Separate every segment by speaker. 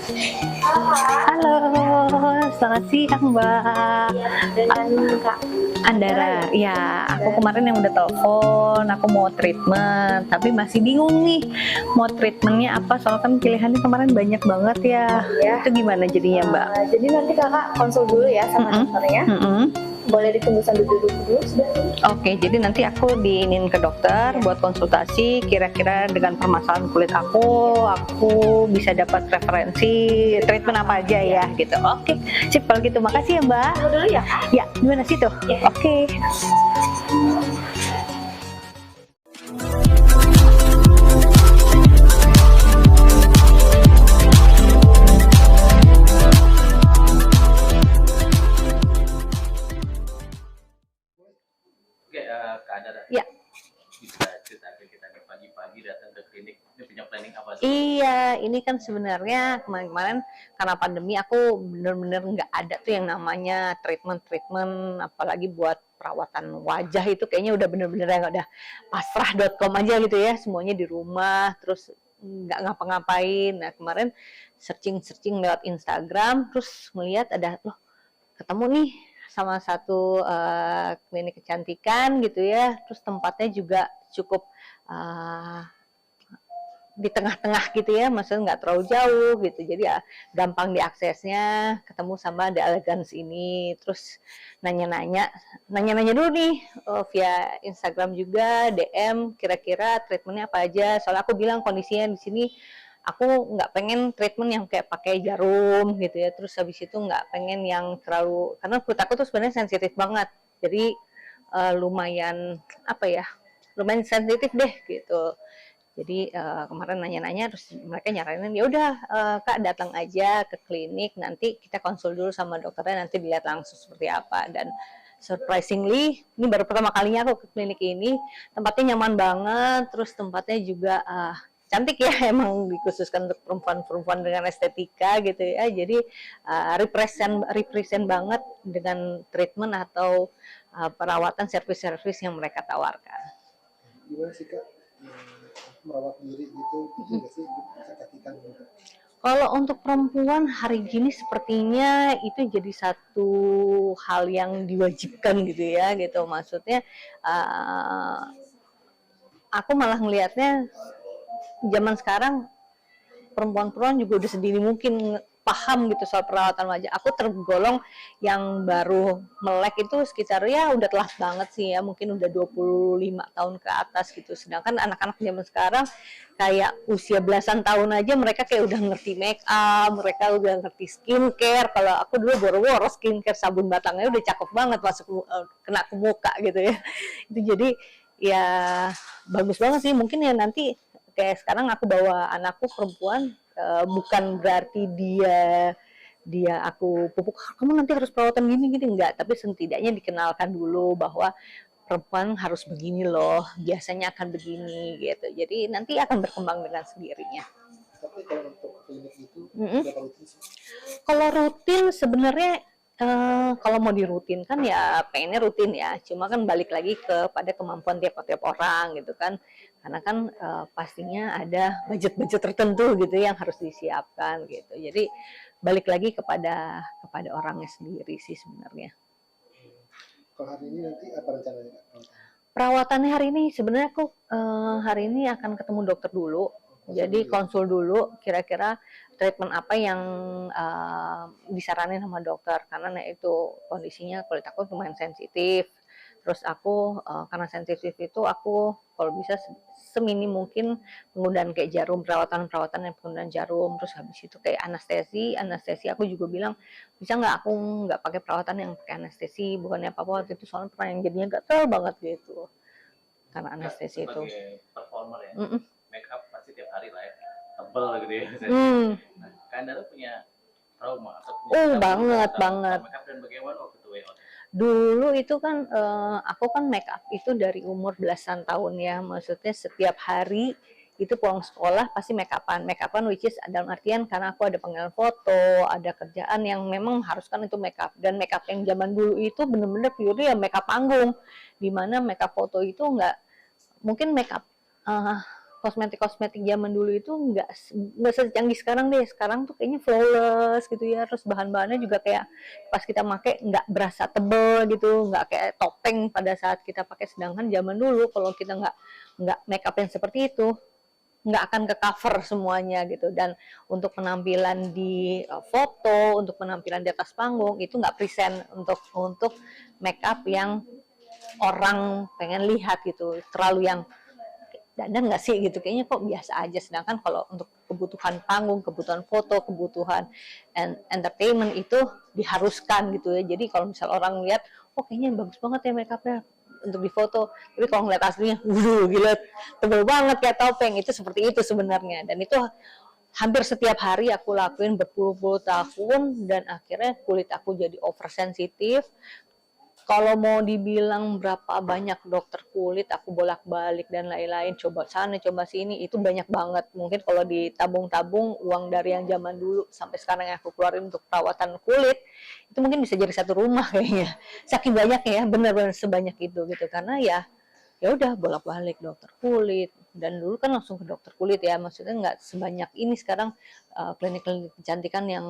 Speaker 1: Halo, selamat siang Mbak.
Speaker 2: Dengan Kak Andara
Speaker 1: Andara,
Speaker 2: ya?
Speaker 1: ya aku
Speaker 2: Dan
Speaker 1: kemarin yang udah telepon, aku mau treatment, tapi masih bingung nih mau treatmentnya apa, soalnya kan pilihannya kemarin banyak banget ya.
Speaker 2: ya,
Speaker 1: Itu gimana jadinya Mbak?
Speaker 2: jadi nanti Kakak konsul dulu ya sama
Speaker 1: Mm-mm,
Speaker 2: dokternya.
Speaker 1: mm-mm.
Speaker 2: Boleh ditunggu sambil duduk dulu sudah.
Speaker 1: Oke, jadi nanti aku diinin ke dokter buat konsultasi, kira-kira dengan permasalahan kulit aku bisa dapat referensi treatment apa aja ya gitu. Oke, sip kalau gitu, makasih ya Mbak.
Speaker 2: Tunggu dulu ya Kak.
Speaker 1: Ya, gimana sih tuh?
Speaker 2: Ya.
Speaker 1: Oke.
Speaker 3: Oke, Kak Adara,
Speaker 1: Ya.
Speaker 3: bisa cerita ke kita nih pagi-pagi datang ke klinik, ini punya planning apa sih?
Speaker 1: Iya, ini kan sebenarnya kemarin-kemarin karena pandemi aku bener-bener nggak ada tuh yang namanya treatment, apalagi buat perawatan wajah itu kayaknya udah bener-bener yang udah pasrah.com aja gitu ya, semuanya di rumah, terus nggak ngapa-ngapain. Nah kemarin searching lewat Instagram, terus melihat ada loh ketemu nih sama satu klinik kecantikan gitu ya, terus tempatnya juga cukup uh, di tengah-tengah gitu ya, maksudnya nggak terlalu jauh gitu, jadi ya gampang diaksesnya, ketemu sama The Elegance ini, terus nanya-nanya dulu nih via Instagram juga, DM kira-kira treatmentnya apa aja, soalnya aku bilang kondisinya di sini aku nggak pengen treatment yang kayak pakai jarum gitu ya, terus habis itu nggak pengen yang terlalu, karena kulit aku tuh sebenarnya sensitif banget, jadi lumayan apa ya, lumayan sensitif deh gitu. Jadi kemarin nanya-nanya, terus mereka nyaranin ya udah Kak datang aja ke klinik, nanti kita konsul dulu sama dokternya, nanti dilihat langsung seperti apa. Dan surprisingly ini baru pertama kalinya aku ke klinik ini, tempatnya nyaman banget, terus tempatnya juga cantik ya, emang dikhususkan untuk perempuan-perempuan dengan estetika gitu ya, jadi represent banget dengan treatment atau perawatan servis-servis yang mereka tawarkan.
Speaker 4: Gimana sih Kak merawat diri gitu, itu nggak sih kecantikan juga?
Speaker 1: Kalau untuk perempuan hari gini sepertinya itu jadi satu hal yang diwajibkan gitu ya, gitu. Maksudnya uh, aku malah ngelihatnya zaman sekarang perempuan-perempuan juga udah sedini mungkin paham gitu soal perawatan wajah. Aku tergolong yang baru melek itu sekitar ya udah telat banget sih ya, mungkin udah 25 tahun ke atas gitu. Sedangkan anak-anak zaman sekarang kayak usia belasan tahun aja mereka kayak udah ngerti make up, mereka udah ngerti skincare. Kalau aku dulu boro-boro skincare, sabun batangnya udah cakep banget masuk kena ke muka gitu ya. Itu jadi ya bagus banget sih, mungkin ya nanti kayak sekarang aku bawa anakku perempuan, bukan berarti dia dia aku pupuk kamu nanti harus perawatan gini gini, enggak, tapi setidaknya dikenalkan dulu bahwa perempuan harus begini loh, biasanya akan begini gitu, jadi nanti akan berkembang dengan sendirinya.
Speaker 4: Tapi kalau untuk klinik itu
Speaker 1: Mm-mm.
Speaker 4: berapa rutin sih?
Speaker 1: Kalau rutin sebenarnya kalau mau dirutinkan ya pengennya rutin ya, cuma kan balik lagi kepada kemampuan tiap-tiap orang gitu kan, karena kan pastinya ada budget-budget tertentu gitu yang harus disiapkan gitu. Jadi balik lagi kepada orangnya sendiri sih sebenarnya.
Speaker 4: Kalau hari ini nanti apa rencananya Kak?
Speaker 1: Perawatannya hari ini sebenarnya aku hari ini akan ketemu dokter dulu. Jadi konsul dulu kira-kira treatment apa yang disaranin sama dokter, karena itu kondisinya kulit aku lumayan sensitif. Terus aku karena sensitif itu aku kalau bisa seminim mungkin penggunaan kayak jarum, perawatan yang penggunaan jarum, terus habis itu kayak anestesi aku juga bilang bisa nggak aku nggak pakai perawatan yang pakai anestesi, bukannya apa-apa waktu itu soalnya pernah yang jadinya gatel banget gitu karena anestesi itu.
Speaker 3: Sebagai performer ya,
Speaker 1: Mm-mm.
Speaker 3: make up pasti tiap hari lah ya, tebel gitu ya. Nah, Kak Andara punya trauma atau punya
Speaker 1: Banget.
Speaker 3: make up dan bagaimana waktu itu WO?
Speaker 1: Dulu itu kan aku kan make up itu dari umur belasan tahun ya, maksudnya setiap hari itu pulang sekolah pasti make upan which is dalam artian karena aku ada panggilan foto, ada kerjaan yang memang haruskan itu make up, dan make up yang zaman dulu itu bener-bener pure ya make up panggung, dimana make up foto itu nggak mungkin make up kosmetik zaman dulu itu nggak secanggih sekarang deh. Sekarang tuh kayaknya flawless gitu ya, terus bahan-bahannya juga kayak pas kita pakai nggak berasa tebel gitu, nggak kayak topeng pada saat kita pakai. Sedangkan zaman dulu kalau kita nggak make up yang seperti itu, nggak akan ke cover semuanya gitu. Dan untuk penampilan di foto, untuk penampilan di atas panggung itu nggak present untuk make up yang orang pengen lihat gitu, terlalu yang dandan nggak sih gitu, kayaknya kok biasa aja. Sedangkan kalau untuk kebutuhan panggung, kebutuhan foto, kebutuhan entertainment itu diharuskan gitu ya. Jadi kalau misal orang lihat, oh kayaknya bagus banget ya make upnya untuk di foto, tapi kalau ngeliat aslinya, gila tebel banget kayak topeng. Itu seperti itu sebenarnya, dan itu hampir setiap hari aku lakuin berpuluh-puluh tahun, dan akhirnya kulit aku jadi oversensitif. Kalau mau dibilang berapa banyak dokter kulit aku bolak-balik dan lain-lain, coba sana coba sini, itu banyak banget. Mungkin kalau ditabung-tabung uang dari yang zaman dulu sampai sekarang yang aku keluarin untuk perawatan kulit, itu mungkin bisa jadi satu rumah kayaknya. Saking banyaknya ya, benar-benar sebanyak itu gitu. Karena ya udah bolak-balik dokter kulit, dan dulu kan langsung ke dokter kulit ya, maksudnya nggak sebanyak ini sekarang. Klinik-klinik kecantikan yang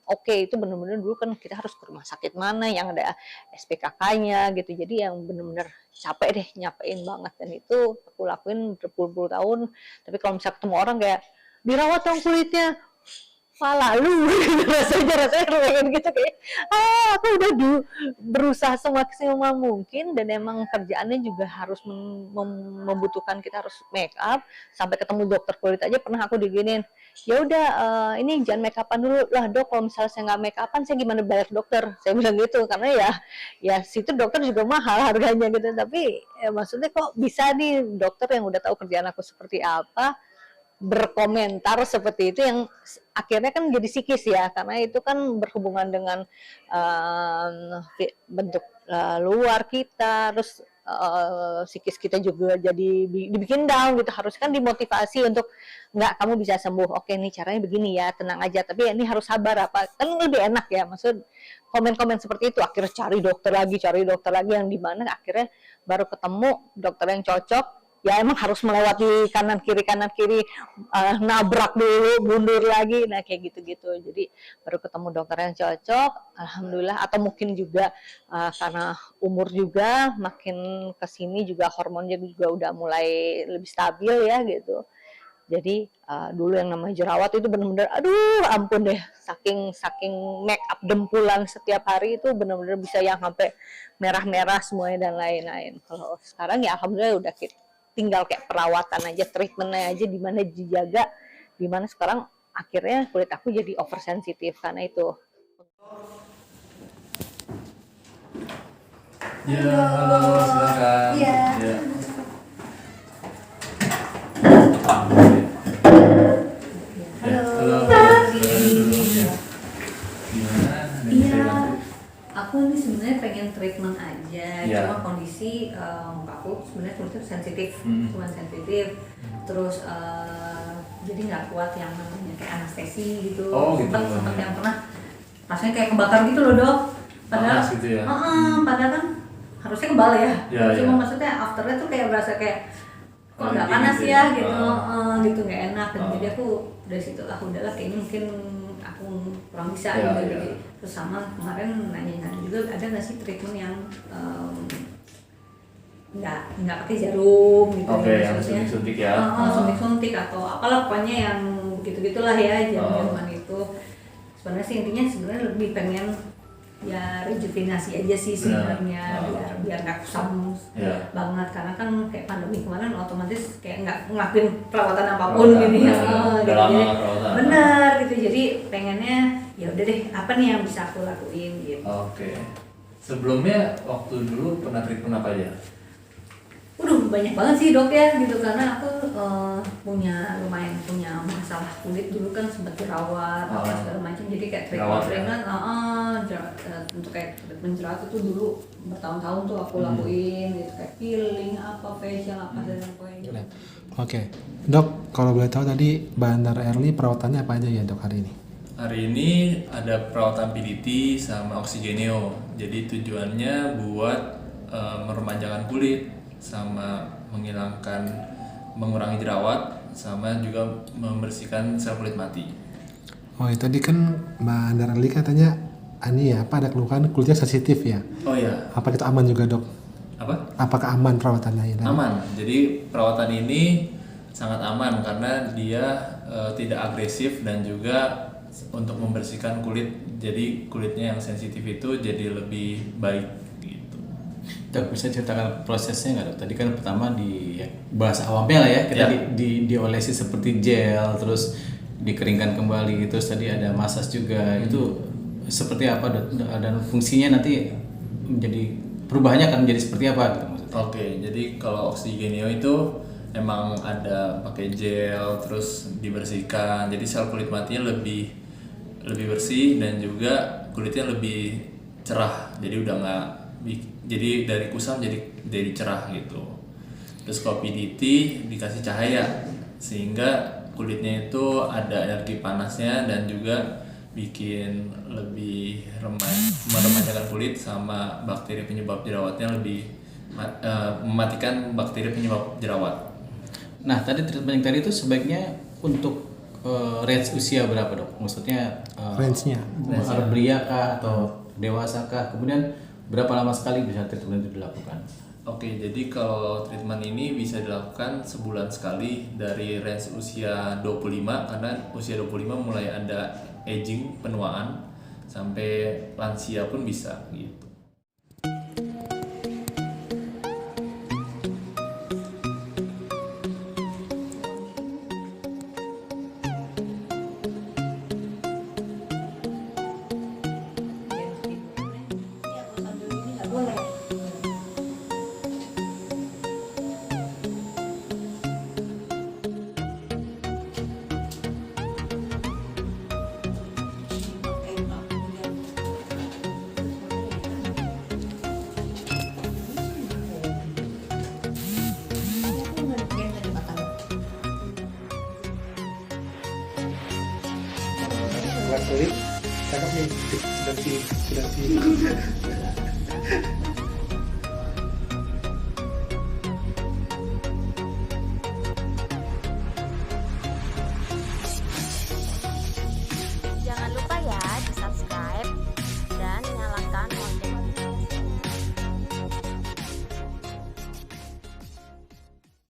Speaker 1: oke itu bener-bener dulu kan kita harus ke rumah sakit mana yang ada SPKK-nya gitu, jadi yang bener-bener capek deh, nyapain banget. Dan itu aku lakuin berpuluh-puluh tahun. Tapi kalau misalnya ketemu orang kayak dirawat dong kulitnya, lalu rasanya pengen gitu kayak aku udah berusaha semaksimal mungkin, dan emang kerjaannya juga harus membutuhkan kita harus make up. Sampai ketemu dokter kulit aja pernah aku diginin, ya udah ini jangan make upan dulu lah dok, kalau misalnya saya nggak make upan saya gimana bayar dokter, saya bilang gitu. Karena ya situ dokter juga mahal harganya gitu. Tapi maksudnya kok bisa nih dokter yang udah tahu kerjaan aku seperti apa berkomentar seperti itu, yang akhirnya kan jadi psikis ya, karena itu kan berhubungan dengan bentuk luar kita, terus psikis kita juga jadi dibikin down gitu. Harus kan dimotivasi untuk nggak, kamu bisa sembuh, oke nih caranya begini ya, tenang aja, tapi ini harus sabar apa, kan lebih enak ya. Maksud komen-komen seperti itu, akhirnya cari dokter lagi yang dimana akhirnya baru ketemu dokter yang cocok. Ya emang harus melewati kanan kiri nabrak dulu, mundur lagi, nah kayak gitu-gitu. Jadi baru ketemu dokter yang cocok, alhamdulillah. Atau mungkin juga karena umur juga makin kesini juga hormonnya juga udah mulai lebih stabil ya gitu. Jadi dulu yang namanya jerawat itu benar-benar aduh ampun deh, saking make up dempulan setiap hari itu benar-benar bisa yang sampai merah-merah semuanya dan lain-lain. Kalau sekarang ya alhamdulillah udah tinggal kayak perawatan aja, treatmentnya aja dimana dijaga, dimana sekarang akhirnya kulit aku jadi oversensitif karena itu.
Speaker 5: Ya, halo, silakan.
Speaker 2: Iya.
Speaker 5: Ya.
Speaker 2: Halo.
Speaker 5: Gimana?
Speaker 1: Iya, aku ini sebenarnya pengen treatment aja,
Speaker 5: Iya.
Speaker 1: cuma kondisi muka aku sebenarnya kulitnya sensitif, cuma sensitif. Terus jadi nggak kuat yang namanya kayak anestesi gitu.
Speaker 5: Oh, gitu.
Speaker 1: Sempet yang pernah rasanya kayak kebakar gitu loh dok. Padahal,
Speaker 5: Panas gitu ya?
Speaker 1: padahal kan harusnya kebal ya.
Speaker 5: Ya,
Speaker 1: Cuma
Speaker 5: ya.
Speaker 1: maksudnya afternya tuh kayak berasa kayak kok nggak
Speaker 5: Lagi
Speaker 1: panas
Speaker 5: gitu
Speaker 1: ya
Speaker 5: ya?
Speaker 1: gitu, gitu nggak enak. Dan jadi aku dari situ udahlah kayaknya mungkin aku kurang bisa
Speaker 5: Ya,
Speaker 1: gitu.
Speaker 5: ya.
Speaker 1: Jadi terus sama kemarin nanya juga ada nggak sih treatment yang nggak pakai jarum gitu.
Speaker 5: Oke, yang
Speaker 1: maksudnya
Speaker 5: suntik-suntik ya?
Speaker 1: suntik-suntik atau apalah pokoknya yang gitu-gitulah ya zaman itu. Sebenarnya sih intinya sebenarnya lebih pengen ya rejuvenasi aja sih sebenarnya, biar nggak kusam banget. Karena kan kayak pandemi kemarin otomatis kayak nggak ngelakuin perawatan apapun gitu ya. Gitu. Jadi, bener gitu, jadi pengennya ya udah deh apa nih yang bisa aku lakuin gitu.
Speaker 5: Oke. Sebelumnya waktu dulu pernah treatment apa aja?
Speaker 1: Banyak banget sih dok ya gitu, karena aku lumayan punya masalah kulit dulu kan, sempat jerawat apa segala macam. Jadi kayak treatment untuk kayak treatment jerawat itu dulu bertahun-tahun tuh aku lakuin gitu, kayak peeling apa facial apa dan lain-lain.
Speaker 6: Oke, dok, kalau boleh tahu tadi Bandar Early perawatannya apa aja ya dok hari ini?
Speaker 5: Hari ini ada perawatan PDT sama Oxygeneo. Jadi tujuannya buat meremajakan kulit sama menghilangkan mengurangi jerawat sama juga membersihkan sel kulit mati.
Speaker 6: Oh ya tadi kan Mbak Andara Erli katanya ini ya apa ada keluhan kulitnya sensitif ya?
Speaker 5: Oh iya.
Speaker 6: Apa itu aman juga dok?
Speaker 5: Apa?
Speaker 6: Apakah aman perawatannya? Ya,
Speaker 5: Aman. Jadi perawatan ini sangat aman karena dia tidak agresif dan juga untuk membersihkan kulit. Jadi kulitnya yang sensitif itu jadi lebih baik gitu.
Speaker 7: Dok, bisa ceritakan prosesnya nggak dok? Tadi kan pertama di bahasa awamnya lah ya, kita diolesi seperti gel, terus dikeringkan kembali, terus tadi ada massage juga. Itu seperti apa dok? Dan fungsinya nanti menjadi perubahannya akan menjadi seperti apa gitu maksudnya?
Speaker 5: Oke, jadi kalau Oxygenio itu emang ada pakai gel terus dibersihkan. Jadi sel kulit matinya lebih bersih dan juga kulitnya lebih cerah. Jadi udah nggak jadi dari kusam jadi cerah gitu. Terus kalau PDT dikasih cahaya sehingga kulitnya itu ada energi panasnya dan juga bikin lebih meremajakan kulit sama bakteri penyebab jerawatnya lebih mematikan bakteri penyebab jerawat.
Speaker 7: Nah tadi treatment yang tadi itu sebaiknya untuk range usia berapa dok? Maksudnya
Speaker 6: range-nya
Speaker 7: belia kah atau dewasa kah? Kemudian berapa lama sekali bisa treatment itu dilakukan?
Speaker 5: Oke, jadi kalau treatment ini bisa dilakukan sebulan sekali dari range usia 25 karena usia 25 mulai ada aging, penuaan sampai lansia pun bisa gitu.
Speaker 4: Cakep nih, sudah sih